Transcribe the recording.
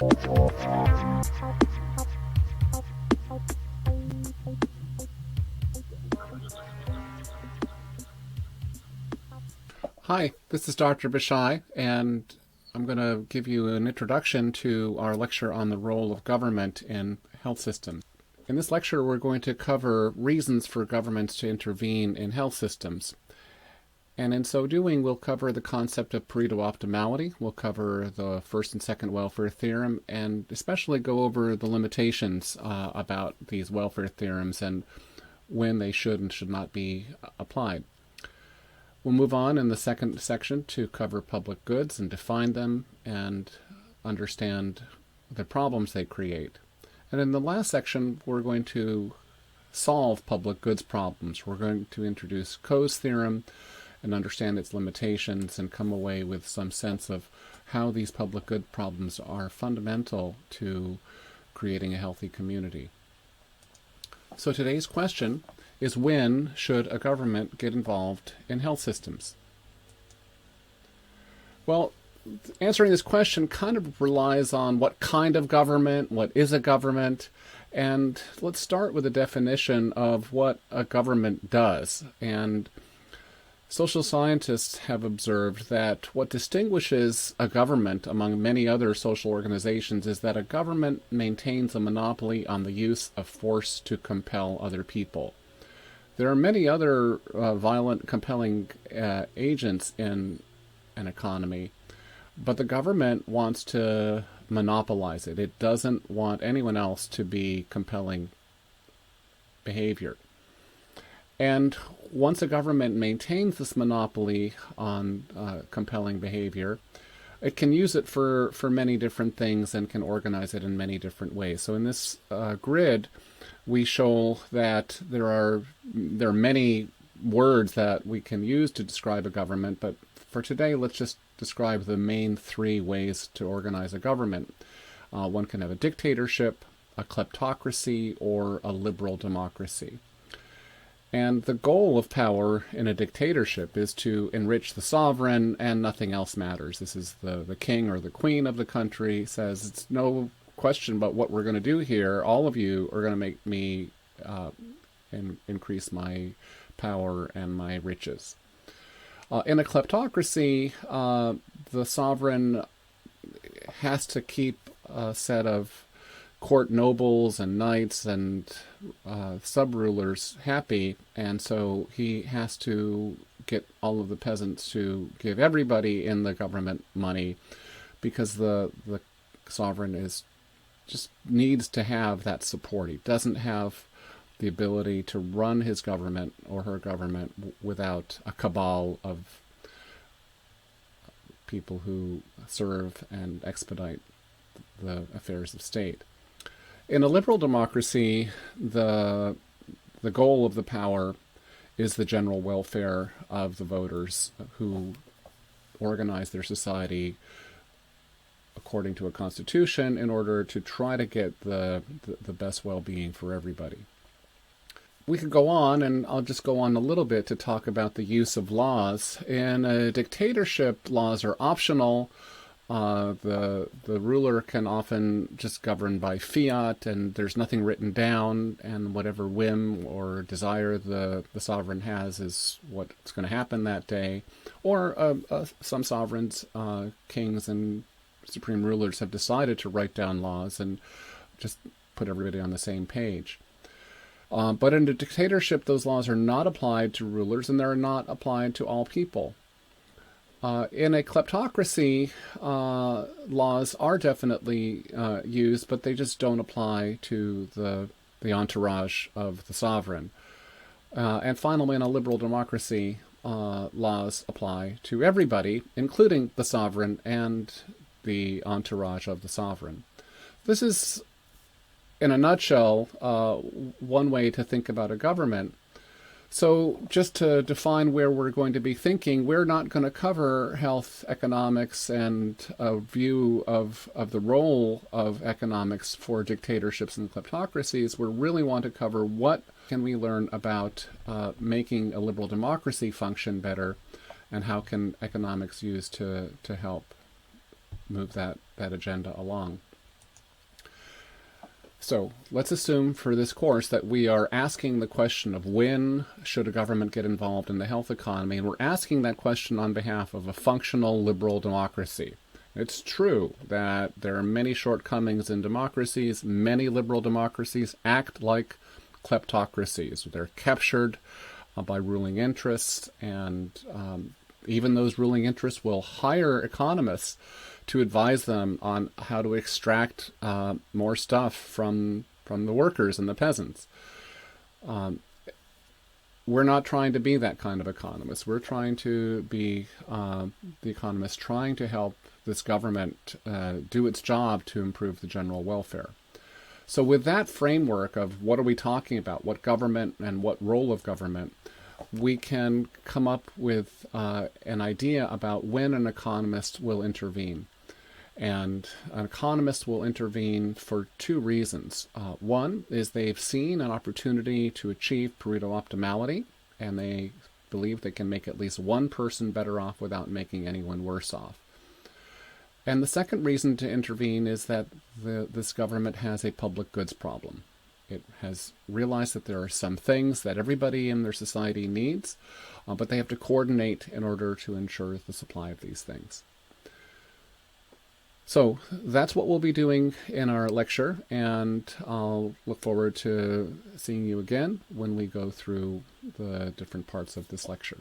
Hi, this is Dr. Bishai, and I'm going to give you an introduction to our lecture on the role of government in health systems. In this lecture, we're going to cover reasons for governments to intervene in health systems. And in so doing, we'll cover the concept of Pareto optimality, we'll cover the first and second welfare theorem, and especially go over the limitations about these welfare theorems and when they should and should not be applied. We'll move on in the second section to cover public goods and define them and understand the problems they create. And in the last section, we're going to solve public goods problems. We're going to introduce Coe's theorem and understand its limitations and come away with some sense of how these public good problems are fundamental to creating a healthy community. So today's question is, when should a government get involved in health systems? Well, answering this question kind of relies on what kind of government, what is a government, and let's start with a definition of what a government does. And social scientists have observed that what distinguishes a government among many other social organizations is that a government maintains a monopoly on the use of force to compel other people. There are many other violent, compelling agents in an economy, but the government wants to monopolize it. It doesn't want anyone else to be compelling behavior. And once a government maintains this monopoly on compelling behavior, it can use it for many different things and can organize it in many different ways. So in this grid, we show that there are many words that we can use to describe a government, but for today, let's just describe the main three ways to organize a government. One can have a dictatorship, a kleptocracy, or a liberal democracy. And the goal of power in a dictatorship is to enrich the sovereign, and nothing else matters. This is the king or the queen of the country says, it's no question about what we're going to do here. All of you are going to make me increase my power and my riches. In a kleptocracy, the sovereign has to keep a set of court nobles and knights and sub-rulers happy, and so he has to get all of the peasants to give everybody in the government money, because the sovereign just needs to have that support. He doesn't have the ability to run his government or her government without a cabal of people who serve and expedite the affairs of state. In a liberal democracy, the goal of the power is the general welfare of the voters who organize their society according to a constitution in order to try to get the best well-being for everybody. We could go on, and I'll just go on a little bit to talk about the use of laws. In a dictatorship, laws are optional. The ruler can often just govern by fiat, and there's nothing written down, and whatever whim or desire the sovereign has is what's going to happen that day. Or some sovereigns, kings and supreme rulers, have decided to write down laws and just put everybody on the same page. But in a dictatorship, those laws are not applied to rulers, and they're not applied to all people. In a kleptocracy, laws are definitely used, but they just don't apply to the entourage of the sovereign. And finally, in a liberal democracy, laws apply to everybody, including the sovereign and the entourage of the sovereign. This is, in a nutshell, one way to think about a government. So just to define where we're going to be thinking, we're not going to cover health economics and a view of the role of economics for dictatorships and kleptocracies. We really want to cover what can we learn about making a liberal democracy function better, and how can economics use to help move that agenda along. So let's assume for this course that we are asking the question of when should a government get involved in the health economy, and we're asking that question on behalf of a functional liberal democracy. It's true that there are many shortcomings in democracies. Many liberal democracies act like kleptocracies. They're captured by ruling interests, and even those ruling interests will hire economists to advise them on how to extract more stuff from the workers and the peasants. We're not trying to be that kind of economist. We're trying to be the economists trying to help this government do its job to improve the general welfare. So with that framework of what are we talking about, what government and what role of government, we can come up with an idea about when an economist will intervene. And an economist will intervene for two reasons. One is they've seen an opportunity to achieve Pareto optimality, and they believe they can make at least one person better off without making anyone worse off. And the second reason to intervene is that this government has a public goods problem. It has realized that there are some things that everybody in their society needs, but they have to coordinate in order to ensure the supply of these things. So that's what we'll be doing in our lecture, and I'll look forward to seeing you again when we go through the different parts of this lecture.